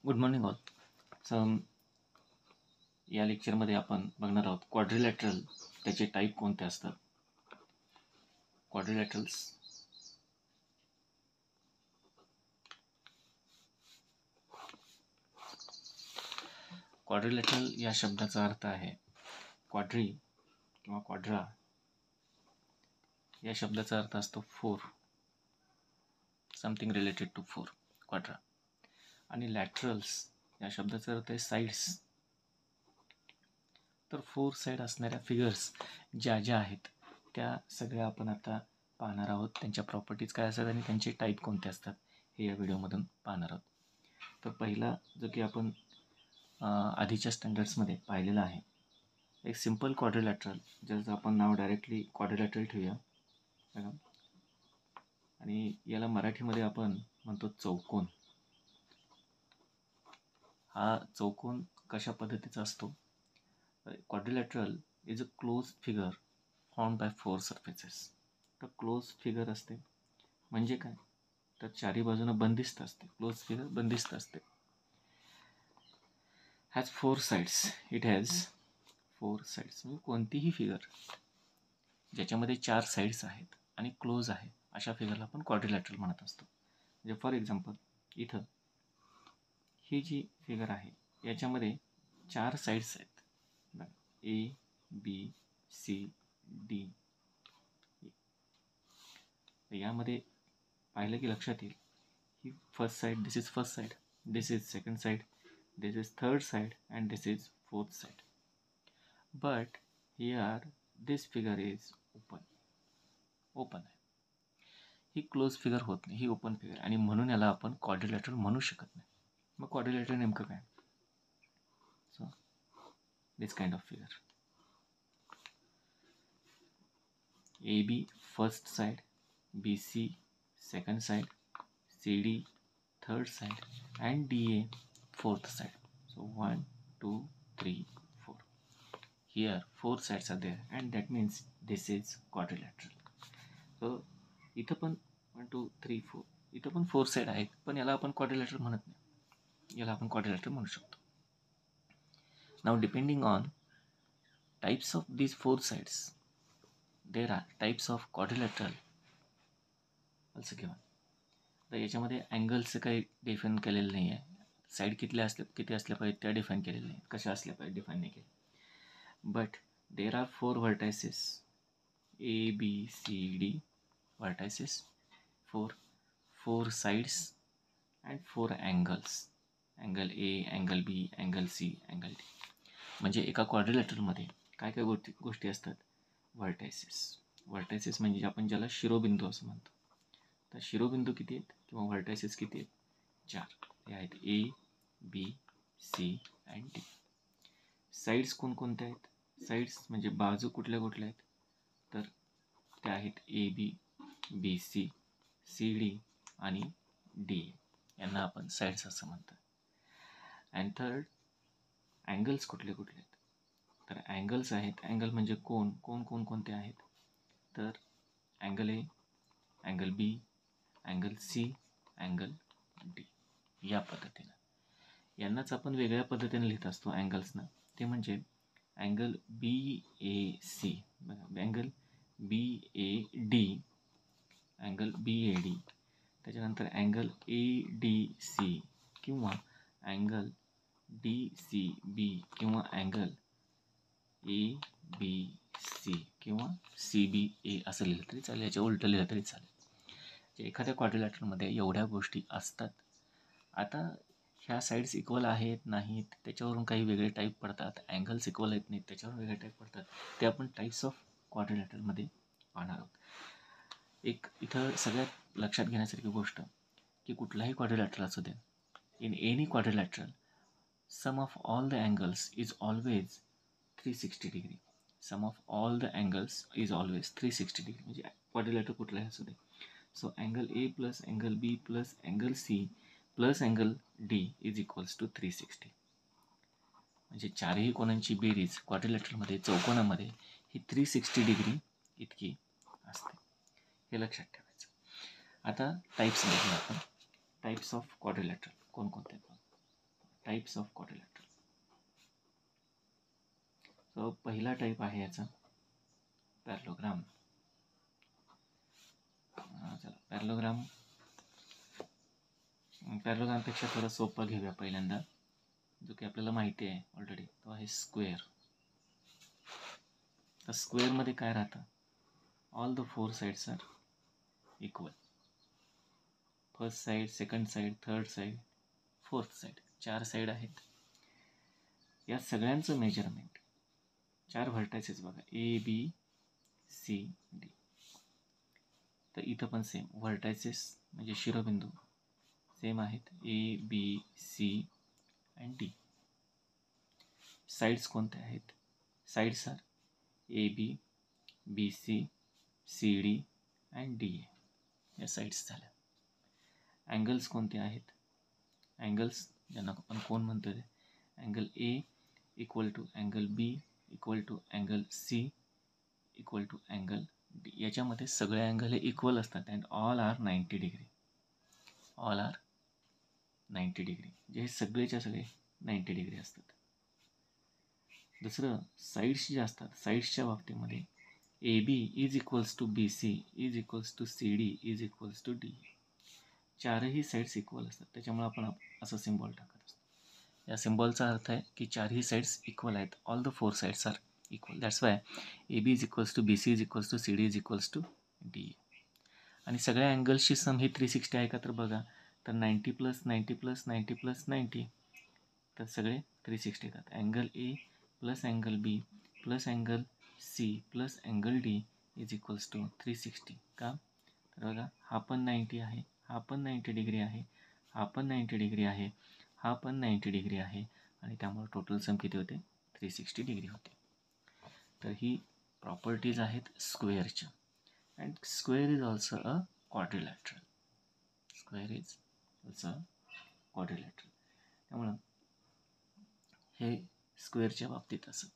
Good morning all. So या लेक्चरमध्ये आपण बघणार आहोत क्वाड्रिलॅटरल, त्याचे टाईप कोणते असतात. क्वाड्रिलॅटरल या शब्दाचा अर्थ आहे क्वाड्री किंवा क्वाड्रा या शब्दाचा अर्थ असतो four, something related to four, quadra. आणि लॅटरल्स या शब्दाचा अर्थ आहे साईड्स. तर फोर साईड असणाऱ्या फिगर्स ज्या आहेत त्या सगळ्या आपण आता पाहणार आहोत. त्यांच्या प्रॉपर्टीज काय असतात आणि त्यांचे टाईप कोणते असतात हे या व्हिडिओमधून पाहणार आहोत. तर पहिला जो की आपण आधीच्या स्टँडर्ड्समध्ये पाहिलेला आहे, एक सिम्पल क्वाड्रिलॅटरल, ज्याचं आपण नाव डायरेक्टली क्वाड्रिलॅटरल ठेवूया बघा. आणि याला मराठीमध्ये आपण म्हणतो चौकोन. हा चौकोन कशा पद्धतीचा असतो? Quadrilateral is a close figure formed by four surfaces. तर क्लोज फिगर असते म्हणजे काय, तर चारी बाजूनं बंदिस्त असते. क्लोज फिगर बंदिस्त असते. Has four sides. It has four sides. म्हणजे कोणतीही फिगर ज्याच्यामध्ये चार साइड्स आहेत आणि क्लोज आहे अशा फिगरला आपण क्वाड्रिलॅटरल म्हणत असतो. म्हणजे फॉर एक्झाम्पल इथं ही जी फिगर आहे याच्यामध्ये चार साइड्स आहेत, ए बी सी डी. यामध्ये पाहिलं की लक्षात येईल, ही first side, this is first side, this is second side, this is third side and this is fourth side. But here this figure is open आहे. ही क्लोज फिगर होत नाही, ही ओपन फिगर, आणि म्हणून याला आपण क्वाड्रिलॅटरल म्हणू शकत नाही. मग क्वाड्रिलॅटरल नेमकं काय? So this kind of figure, A B first side, B C second side, CD third side, and DA fourth side. So 1, 2, 3, 4. Here 4 sides are there, and that means this is quadrilateral. So इथं पण 1, 2, 3, 4 इथं पण 4 side आहेत, पण याला आपण quadrilateral म्हणत नाही. याला आपण क्वाड्रिलॅटरल म्हणू शकतो. Now depending on types of these 4 sides, there are types of quadrilateral also given. तर याच्यामध्ये अँगल्सचं काही डिफाईन केलेलं नाही आहे. साईड किती असल्या पाहिजेत त्या डिफाईन केलेल्या नाही, कशा असल्या पाहिजे डिफाईन नाही केले. But there are four vertices, A B C D vertices, four sides and four angles, angle A, angle B, angle C, angle D. म्हणजे एका क्वाड्रिलॅटरलमध्ये काय काय गोष्टी असतात? व्हर्टायसेस म्हणजे आपण ज्याला शिरोबिंदू असं म्हणतो. तर शिरोबिंदू किती आहेत किंवा व्हर्टायसेस किती आहेत? 4. ते आहेत A B C and D. Sides कोणकोणत्या आहेत? साईड्स म्हणजे बाजू कुठल्या कुठल्या आहेत? तर त्या आहेत A B, B C, C D आणि डी. यांना आपण साईड्स असं म्हणतो. अँड थर्ड, अँगल्स कुठले कुठले आहेत? तर अँगल्स आहेत, अँगल म्हणजे कोणते आहेत? तर angle A, angle B, angle C, angle D. या पद्धतीनं यांनाच आपण वेगळ्या पद्धतीने लिहित असतो अँगल्सना. ते म्हणजे angle B A C, angle B A D, angle B A D, त्याच्यानंतर अँगल ए डी सी किंवा अँगल डी सी बी किंवा अँगल ए बी सी किंवा सी बी ए असं लिहिलं तरी चालेल, याच्या उलटं लिहिलं तरी चालेल. एखाद्या क्वाड्रिलॅटरलमध्ये एवढ्या गोष्टी असतात. आता ह्या साईड्स इक्वल आहेत नाहीत त्याच्यावरून काही वेगळे टाईप पडतात, अँगल्स इक्वल आहेत नाहीत त्याच्यावरून वेगळे टाईप पडतात. ते आपण टाईप्स ऑफ क्वाड्रिलॅटरलमध्ये पाहणार आहोत. एक इथं सगळ्यात लक्षात घेण्यासारखी गोष्ट की कुठलाही क्वाड्रिलॅटरल असू दे, in any quadrilateral sum of all the angles is always 360 degree. Sum of all the angles is always 360 degree. म्हणजे क्वाड्रिलॅटर कुठलाही असू दे. So angle A plus angle B plus angle C plus angle D is equals to 360. म्हणजे चारही कोणांची बेरीज क्वाड्रिलॅटरमध्ये, चौकोनामध्ये ही 360 degree इतकी असते. हे लक्षात ठेवायचं. आता टाईप्स बघूया आपण. टाईप्स ऑफ क्वाड्रिलॅटरल कोणकोणते आहेत? Types of quadrilateral. सो पहिला टाईप आहे याचा पॅरलोग्राम. चला पॅरलोग्रामपेक्षा थोडा सोपा घेऊया पहिल्यांदा, जो की आपल्याला माहिती आहे ऑलरेडी. तो आहे स्क्वेअर. तर स्क्वेअरमध्ये काय राहतं? All the 4 sides are equal. First side, second side, third side, fourth side, 4 side आहेत. या सगळ्यांचं मेजरमेंट 4 व्हर्टायसेस बघा, ए बी सी डी. तर इथं पण सेम व्हर्टायसेस म्हणजे शिरोबिंदू सेम आहेत, A B C and D. Sides कोणत्या आहेत? Sides are A B, B C, C D and D. या साईड्स झाल्या. अँगल्स कोणते आहेत? अँगल्स ज्यांना आपण कोण म्हणतो ते angle A equal to angle B equal to angle C equal to angle D. याच्यामध्ये सगळे अँगल हे इक्वल असतात and all are 90 degree. All are 90 degree, जे सगळेच्या सगळे 90 डिग्री असतात. दुसरं साईड्स जे असतात, साईड्सच्या बाबतीमध्ये A B is equals to B C is equals to C D is equals to D. चारही साईड्स इक्वल असतात, त्याच्यामुळे आपण असं सिम्बॉल टाकत असतो. या सिम्बॉलचा अर्थ आहे की चारही साईड्स इक्वल आहेत. All the 4 sides are equal. That's why A B is equals to B C is equals to C D is equals to D. आणि सगळ्या अँगल्सची सम ही 360 आहे का? तर बघा, तर 90 प्लस 90 प्लस 90 प्लस 90, तर सगळे 360 येतात. Angle A plus angle B plus angle C plus angle D is equals to 360. का? तर बघा, हा पण 90 आहे, हा पण 90 डिग्री आहे, हा पण 90 डिग्री आहे, हा पण 90 डिग्री आहे, आणि त्यामुळे टोटल सम किती होते? 360 डिग्री होते. तर ही प्रॉपर्टीज आहेत स्क्वेअरच्या. And square is also a quadrilateral. Square is also a quadrilateral. त्यामुळं हे स्क्वेअरच्या बाबतीत असं.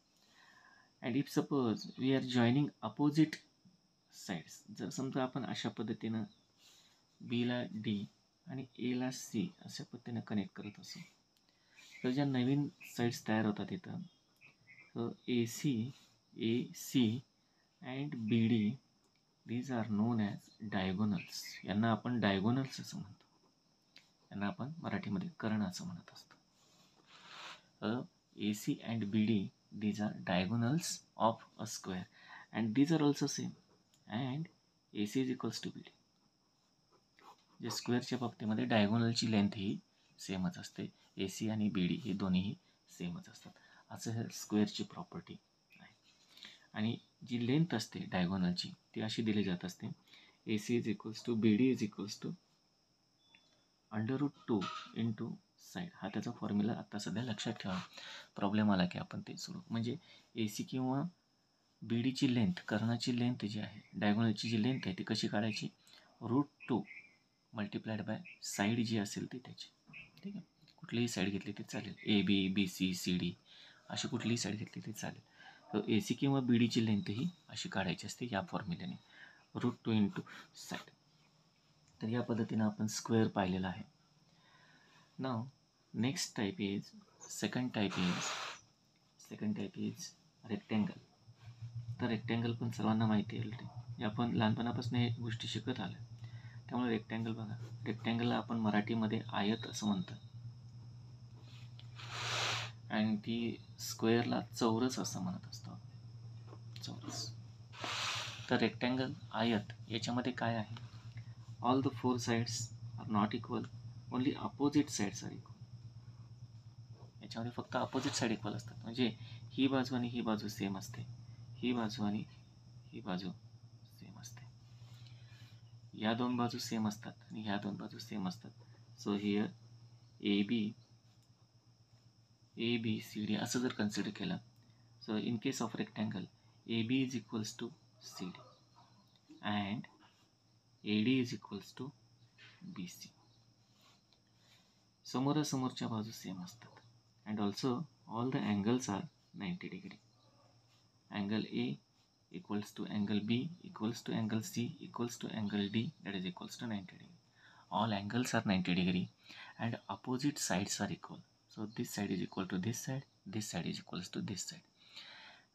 And if suppose we are joining opposite sides, जर समजा आपण अशा पद्धतीनं बीला डी आणि एला सी अशा पद्धतीनं कनेक्ट करत असू, तर ज्या नवीन साईड्स तयार होतात इथं, A C and B D, these are known as diagonals. यांना आपण डायगोनल्स असं म्हणतो. यांना आपण मराठीमध्ये कर्ण असं म्हणत असतो. A C and B D, these are diagonals of a square and these are also same and AC is equals to BD. जे स्क्वेअरच्या बाबतीमध्ये डायगोनलची लेंथ ही सेमच असते. AC आणि BD हे दोन्हीही सेमच असतात. असं हे स्क्वेअरची प्रॉपर्टी आहे. आणि जी लेंथ असते डायगोनलची ती अशी दिली जात असते, AC is equals to BD is equals to √2 into side. हा त्याचा फॉर्म्युला आत्ता सध्या लक्षात ठेवा. प्रॉब्लेम आला की आपण ते सोडू. म्हणजे AC किंवा BDची लेंथ, कर्णाची लेंथ जी आहे, डायगोनलची जी लेंथ आहे ती कशी काढायची? √2 मल्टिप्लाइड बाय साईड जी असेल ती त्याची. ठीक आहे, कुठलीही साईड घेतली ती चालेल. AB, BC, CD अशी कुठलीही साईड घेतली ती चालेल. तर AC किंवा BDची लेंथ ही अशी काढायची असते या फॉर्म्युल्याने, √2 इंटू साईड. तर या पद्धतीनं आपण स्क्वेअर पाहिलेला आहे. नाव next type is second type is rectangle. तर रेक्टँगल पण सर्वांना माहिती आहे ऑलरेडी, आपण लहानपणापासून हे गोष्टी शिकत आलो. त्यामुळे रेक्टँगल बघा, रेक्टँगलला आपण मराठीमध्ये आयत असं म्हणतो आणि ती स्क्वेअरला चौरस असं म्हणत असतो. चौरस. तर रेक्टँगल, आयत याच्यामध्ये काय आहे? All the 4 sides are not equal, only opposite sides are equal. याच्यामध्ये फक्त अपोजिट साईड इक्वल असतात. म्हणजे ही बाजू आणि ही बाजू सेम असते, ही बाजू आणि ही बाजू सेम असते, या दोन बाजू सेम असतात आणि ह्या दोन बाजू सेम असतात. So here A B C D असं जर कन्सिडर केलं, so in case of rectangle A B is equals to C D and A D is equals to B C. समोरासमोरच्या बाजू सेम असतात. And also all the angles are 90 degree. Angle A equals to angle B equals to angle C equals to angle D, that is equals to 90 degree. All angles are 90 degree and opposite sides are equal. So this side is equal to this side is equals to this side.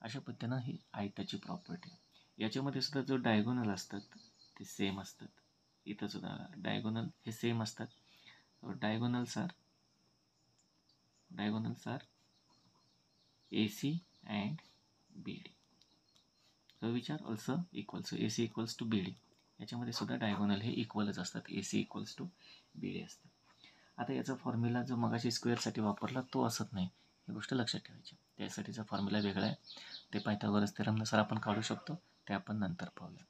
अशा पद्धतीनं ही आयताची property. याच्यामध्ये सुद्धा जो diagonal असतात ते same असतात. इथं सुद्धा डायगोनल हे सेम असतात. Diagonals are AC and BD. So which are also equal. So AC equals to BD. याच्यामध्ये सुद्धा डायगोनल हे इक्वलच असतात. AC इक्वल्स टू BD असतं. आता याचा फॉर्म्युला जो मगाशी स्क्वेअरसाठी वापरला तो असत नाही, ही गोष्ट लक्षात ठेवायची. त्यासाठीचा फॉर्म्युला वेगळा आहे. ते पायथागोरस थेरमनुसार आपण काढू शकतो, ते आपण नंतर पाहूया.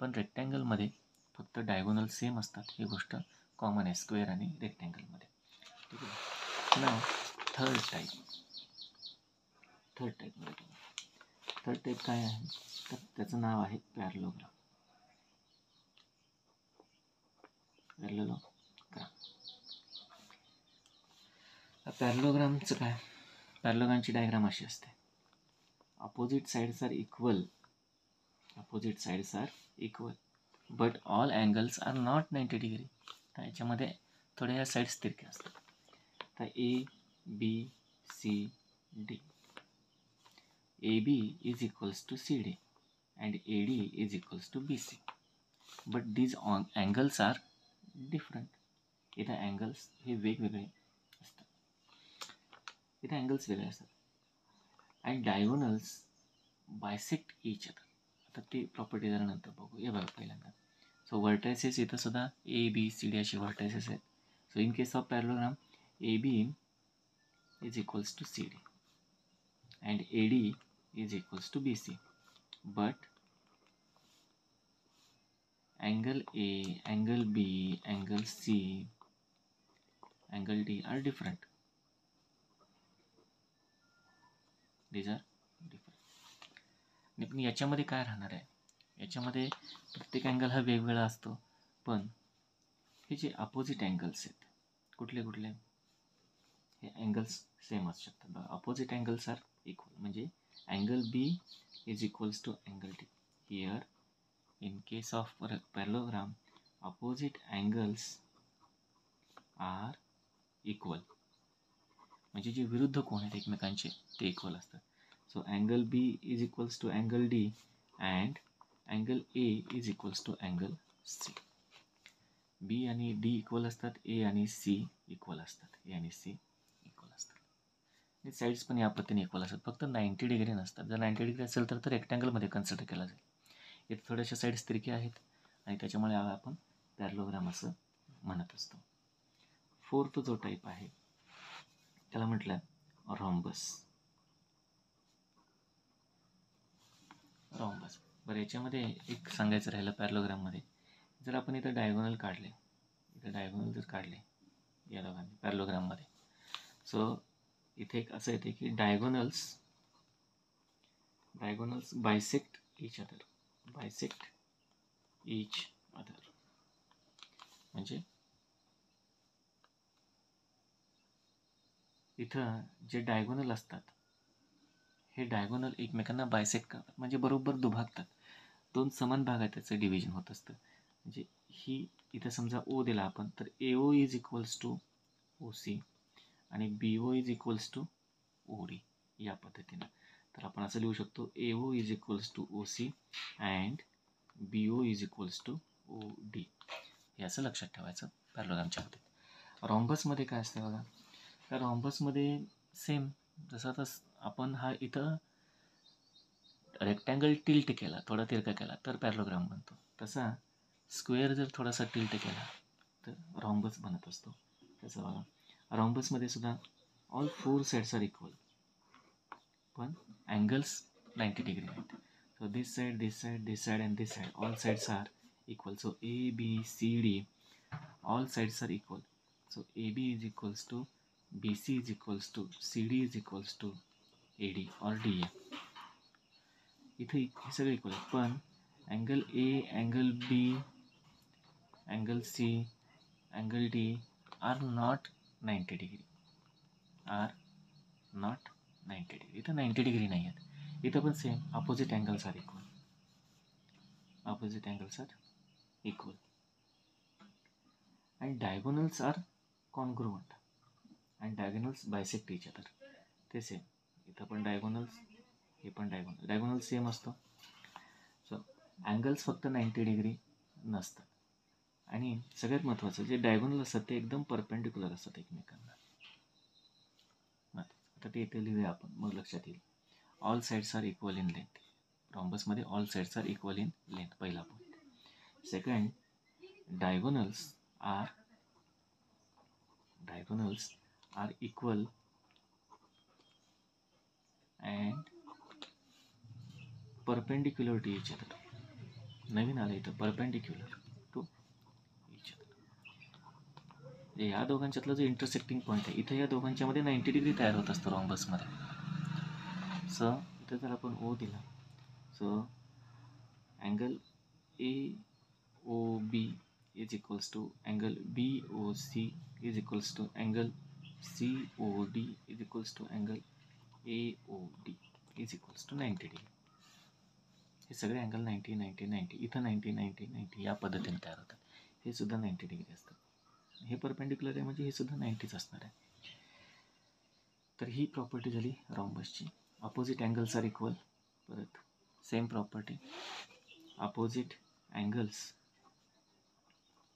पण रेक्टँगलमध्ये फक्त डायगोनल सेम असतात, ही गोष्ट कॉमन आहे स्क्वेअर आणि रेक्टँगलमध्ये. ठीक आहे. नाव थर्ड टाईप काय आहे, तर त्याचं नाव आहे पॅरलोग्राम. पॅरलोग्रामचं काय, पॅरलोग्रामची डायग्राम अशी असते. Opposite sides are equal but all angles are not 90 degree. तर याच्यामध्ये थोड्या ह्या साईड्स तिरक्या असतात. तर ABCD, AB is equals to CD and AD is equals to BC. But these angles are different. इथे अँगल्स हे वेगवेगळे असतात. इथे अँगल्स वेगळे असतात. And diagonals bisect each other. आता ते प्रॉपर्टी जरा नंतर बघू. हे बघा पहिल्यांदा. सो व्हर्टायसेस इथं सुद्धा ABCD असे व्हर्टायसेस आहेत. So in case of parallelogram AB is equals to CD and AD is equals to BC. But angle A, angle B, angle C, angle D are different. These are different. पण याच्यामध्ये काय राहणार आहे, याच्यामध्ये प्रत्येक angle हा वेगवेगळा असतो. पण हे जे अपोजिट अँगल्स आहेत, कुठले हे अँगल्स सेम असू शकतात. बघा, अपोजिट अँगल्स आर इक्वल. म्हणजे angle B is equals to angle D. Here in case of parallelogram, opposite angles are equal. म्हणजे जे विरुद्ध कोण आहेत एकमेकांचे ते इक्वल असतात. सो angle B is equals to angle D and angle A is equals to angle C. B आणि D इक्वल असतात, A आणि C इक्वल असतात. आणि साईड्स पण या पद्धतीने इक्वल असतात. फक्त 90 डिग्री नसतात. जर 90 डिग्री असेल तर रेक्टँगलमध्ये कन्सिडर केला जाईल. इथे थोड्याशा साईड्स तिरक्या आहेत आणि त्याच्यामुळे आपण पॅरलोग्राम असं म्हणत असतो. फोर्थ जो टाईप आहे त्याला म्हटलं रॉम्बस. बरं, याच्यामध्ये एक सांगायचं राहिलं पॅरलोग्राममध्ये, जर आपण इथं डायगोनल काढले, या दोघांनी पॅरलोग्राममध्ये, सो इथे एक असं येते की डायगोनल्स बायसेक्ट ईच अदर. म्हणजे इथं जे डायगोनल असतात हे डायगोनल एकमेकांना बायसेक्ट करतात, म्हणजे बरोबर दुभागतात. दोन समान भागात त्याचं डिव्हिजन होत असतं. म्हणजे ही इथं समजा O दिला आपण, तर AO is equals to OC आणि BO is equals to OD या पद्धतीनं. तर आपण असं लिहू शकतो, AO is equals to OC and BO is equals to OD. हे असं लक्षात ठेवायचं पॅरलोग्रामच्या बाबतीत. रॉम्बसमध्ये काय असतं बघा, त्या रॉम्बसमध्ये सेम जसं आता आपण हा इथं रेक्टँगल टिल्ट केला, थोडा तिरका केला तर पॅरलोग्राम बनतो. तसा स्क्वेअर जर थोडासा टिल्ट केला तर रॉम्बस बनत असतो. तसं बघा, रॉम्बसमध्ये सुद्धा ऑल 4 साईड्स आर इक्वल पण अँगल्स 90 डिग्री आहेत. So this side and this side all sides are equal. So ABCD all sides are equal. So AB is equals to BC is equals to CD is equals to AD or DA. इथे हे सगळे equal आहेत, पण angle A, angle B, angle C, angle D are not 90 degree. इथं 90 degree नाही आहेत. इथं पण same opposite angles are equal. आणि diagonals are congruent. And diagonals bisect each other. ते सेम, इथं पण डायगोनल्स, हे पण डायगोनल सेम असतो. सो अँगल्स फक्त 90 डिग्री नसतात. आणि सगळ्यात महत्त्वाचं, जे डायगोनल असतात ते एकदम परपेंडिक्युलर असतात एकमेकांना. आता ते इथे लिहूया आपण, मग लक्षात येईल. All sides are equal in length. रॉम्बसमध्ये all sides are equal in length, पहिला point. Second, diagonals are equal and perpendicular to each other. नवीन आलं इथं, परपेंडिक्युलर टू इच अदर. या दोघांच्यातला जो इंटरसेक्टिंग पॉईंट आहे, इथं या दोघांच्या मध्ये 90 डिग्री तयार होत असतं रॉम्बसमध्ये. सो इथं जर आपण ओ दिला, so angle AOB is equals to angle BOC is equals to angle COD is equals to angle AOD is equals to 90 degree. हे सगळे अँगल 90 90 90, इथं 90 90 90 या पद्धतीने तयार होतात. हे सुद्धा 90 डिग्री असतात. हे परपेंडिक्युलर आहे म्हणजे हे सुद्धा 90च असणार आहे. तर ही प्रॉपर्टी झाली रॉम्बसची. Opposite angles are equal. परत same property, opposite angles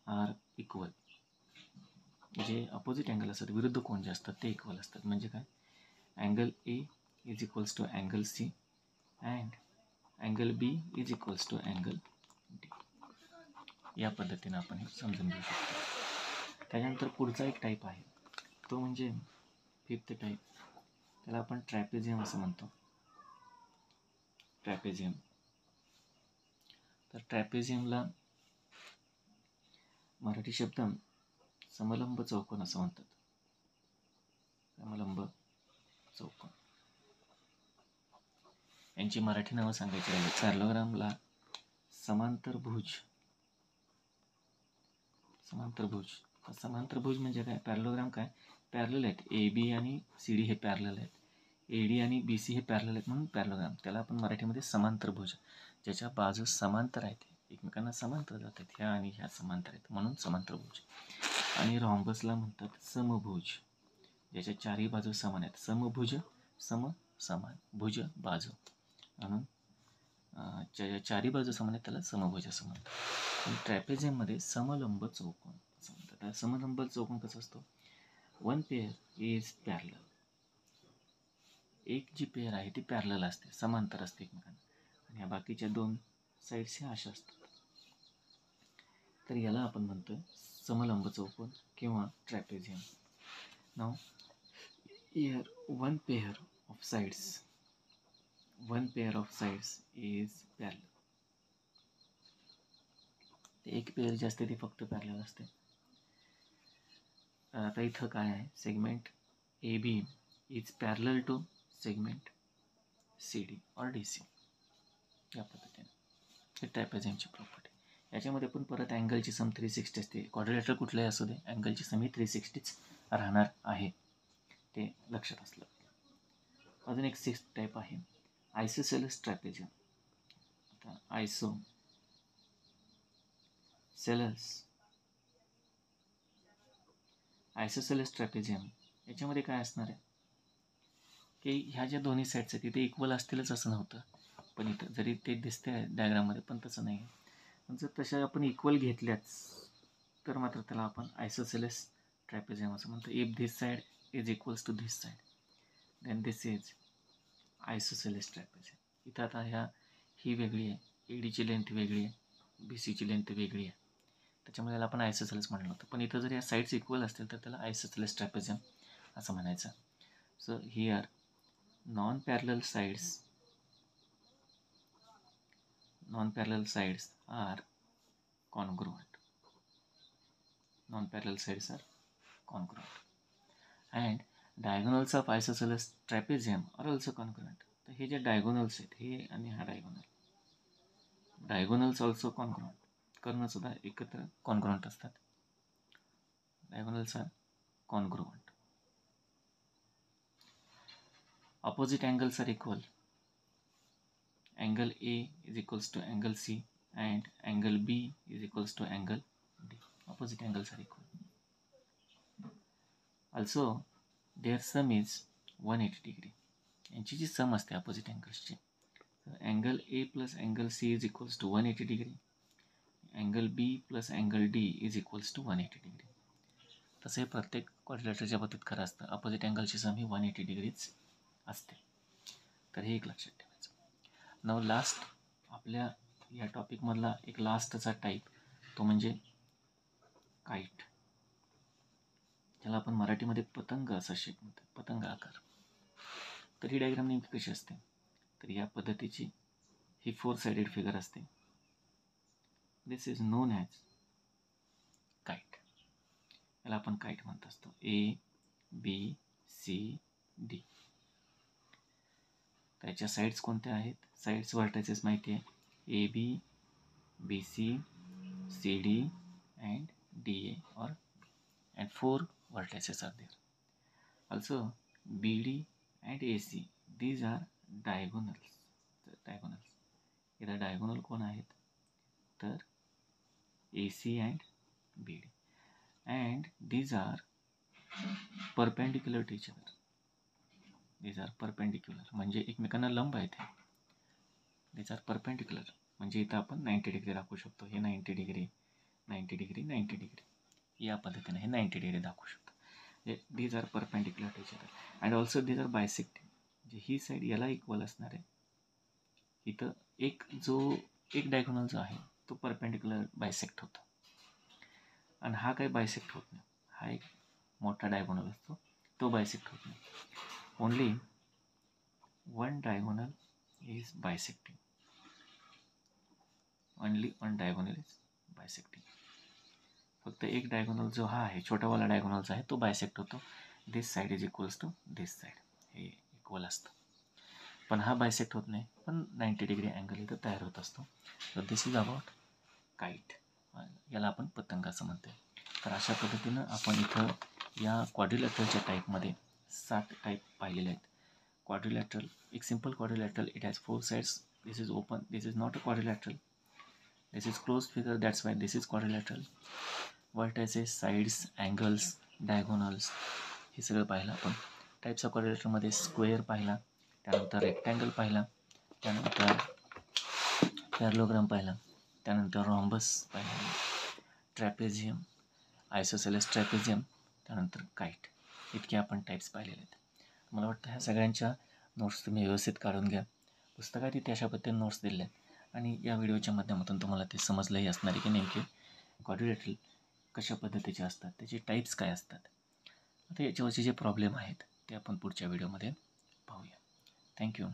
are equal. जे अपोजिट अँगल असतात, विरुद्ध कोण जे असतात ते इक्वल असतात. म्हणजे काय, angle A is equals to angle C and angle B is equals to angle D. या पद्धतीने आपण हे समजून घेऊ शकतो. त्याच्यानंतर पुढचा एक टाईप आहे, तो म्हणजे फिफ्थ टाईप. त्याला आपण ट्रॅपेझियम असं म्हणतो. ट्रॅपेझियम. तर ट्रॅपेझियमला मराठी शब्द समलंब चौकोन असं म्हणतात. समलंब चौकोन. यांची मराठी नावं सांगायची राहिली. पॅरलोग्रामला समांतरभुज. समांतरभुज म्हणजे काय, पॅरलोग्राम काय, पॅरलल आहेत. AB आणि CD हे पॅरलल आहेत. AD आणि BC हे पॅरलल आहेत म्हणून पॅरलोग्राम. त्याला आपण मराठीमध्ये समांतरभुज, ज्याच्या बाजू समांतर आहेत, एकमेकांना समांतर जातात, ह्या आणि ह्या समांतर आहेत म्हणून समांतरभुज. आणि रॉम्बसला म्हणतात समभुज, ज्याच्या चारही बाजू समान आहेत. समभुज, समान, भुज बाजू, म्हणून ज्याच्या चारही बाजू समान आहेत त्याला समभुज असं म्हणतात. पण ट्रॅपेझियममध्ये समलंब चौकोन असं म्हणतात. समलंब चौकोन कसा असतो, वन पेअर इज पॅरलल. एक जी पेअर आहे ती पॅरलल असते, समांतर असते एकमेकांना, आणि ह्या बाकीच्या दोन साईड्स ह्या अशा असतात. तर याला आपण म्हणतो समलंब चौकोन किंवा trapezium. Now here one pair of sides is parallel. एक पेअर जी असते ती फक्त पॅरलल असते. आता इथं काय आहे, segment AB is parallel to segment CD और DC. या पद्धतीने हे ट्रॅपेझियमची प्रॉपर्टी. याच्यामध्ये पण परत अँगलची सम 360 असते. क्वाड्रिलेटरल कुठलाही असू दे, अँगलची सम ही 360च राहणार आहे, ते लक्षात असलं. अजून एक 6th टाईप आहे आयसोसेलेस ट्रॅपेझियम. आता आयसोसेलेस ट्रॅपेझियम याच्यामध्ये काय असणार आहे की ह्या ज्या दोन्ही साईड्स आहेत तिथे इक्वल असतीलच असं नव्हतं, पण इथं जरी ते दिसते डायग्राममध्ये पण तसं नाही आहे. जर तशा आपण इक्वल घेतल्याच तर मात्र त्याला आपण आयसोसेलेस ट्रॅपेझियम असं म्हणतो. If this side is equals to this side then this is isosceles trapezium. इथं आता ही वेगळी आहे, ADची लेंथ वेगळी आहे, BCची लेंथ वेगळी आहे, त्याच्यामुळे याला आपण आयसोसेलेस म्हणलं होतं. पण इथं जर या साईड्स इक्वल असतील तर त्याला आयसोसेलेस ट्रॅपेझियम असं म्हणायचं. So here non parallel sides are congruent. And diagonals of isosceles trapezium are also congruent. तर हे जे डायगोनल्स आहेत, हे आणि हा डायगोनल्स ऑल्सो कॉन्ग्रुएंट. कर्ण सुद्धा एकत्र कॉन्ग्रुएंट असतात. Diagonals are congruent. Opposite angles are equal. Angle A is equals to angle C and angle B is equals to angle D. Opposite angles are equal. Also, there sum is 180 degree. यांची जी sum असते opposite अँगल्सची, angle A plus angle C is equals to 180 degree, angle B plus angle D is equals to 180 degree. तसं हे प्रत्येक क्वाड्रिलॅटरच्या बाबतीत खरं असतं. अपोजिट अँगलची सम ही 180 डिग्रीच असते. तर हे एक लक्षात ठेवायचं. नाव लास्ट आपल्या या टॉपिकमधला एक लास्टचा टाईप तो म्हणजे काईट, ज्याला आपण मराठीमध्ये पतंग असा शेप म्हणतो, पतंग आकार. तर ही डायग्राम नेमकी कशी असते, तर या पद्धतीची ही 4 साइडेड फिगर असते. This is known as kite. याला आपण काईट म्हणत असतो. A B C D. त्याच्या साईड्स कोणत्या आहेत, साईड्स व्हर्टायसेस माहिती आहे, A B, B C, C D and D A और and 4 vertices are there. Also BD and AC, these are diagonals. इधर diagonal कोण आहेत, तर AC and BD, and these are perpendicular to each other. These are perpendicular म्हणजे एकमेकांना लंब आहेत. These are perpendicular म्हणजे इथं आपण 90 डिग्री दाखवू शकतो. हे 90 डिग्री, 90 डिग्री, 90 डिग्री या पद्धतीने हे 90 डिग्री दाखवू शकतो. These are perpendicular to each other and also these are bisecting. म्हणजे ही साईड याला इक्वल असणार आहे. इथं एक डायगोनल जो आहे तो परपेंडिक्युलर बायसेक्ट होतो आणि हा काही बायसेक्ट होत नाही. हा एक मोठा डायगोनल असतो, तो बायसेक्ट होत नाही. Only one diagonal is बायसेक्टिंग. Only one diagonal is बायसेक्टिंग. फक्त एक डायगोनल जो हा आहे, छोटावाला डायगोनलचा आहे, तो बायसेक्ट होतो. This side is equals to this side, हे इक्वल असतं. पण हा बायसेक्ट होत नाही, पण 90 डिग्री अँगल इथं तयार होत असतो. तर दिस इज अबाउट काईट. याला आपण पतंग असं म्हणतो. तर अशा पद्धतीनं आपण इथं या क्वाड्रिलॅटरलच्या टाईपमध्ये 7 टाईप पाहिलेले आहेत. क्वाड्रिलॅटरल, एक simple quadrilateral, it has 4 sides. This is open, this is not a quadrilateral. This is close figure, that's why this is quadrilateral. Vertices, sides, angles, diagonals हे सगळं पाहिलं आपण. टाईप्स ऑफ क्वाड्रिलॅटरमध्ये स्क्वेअर पाहिला, त्यानंतर rectangle पाहिला, त्यानंतर parallelogram पाहिला, त्यानंतर रॉम्बस पाहिला, ट्रॅपेझियम, आयसोसेलेस ट्रॅपेझियम, त्यानंतर काईट. इतके आपण टाईप्स पाहिलेले आहेत. मला वाटतं ह्या सगळ्यांच्या नोट्स तुम्ही व्यवस्थित काढून घ्या. पुस्तकात इथे अशा पद्धतीने नोट्स दिले आहेत आणि या व्हिडिओच्या माध्यमातून तुम्हाला ते समजलंही असणार आहे की नेमके क्वाड्रिलॅटरल कशा पद्धतीचे असतात, त्याचे टाईप्स काय असतात. आता याच्यावरचे जे प्रॉब्लेम आहेत ते आपण पुढच्या व्हिडिओमध्ये पाहूया. थँक्यू.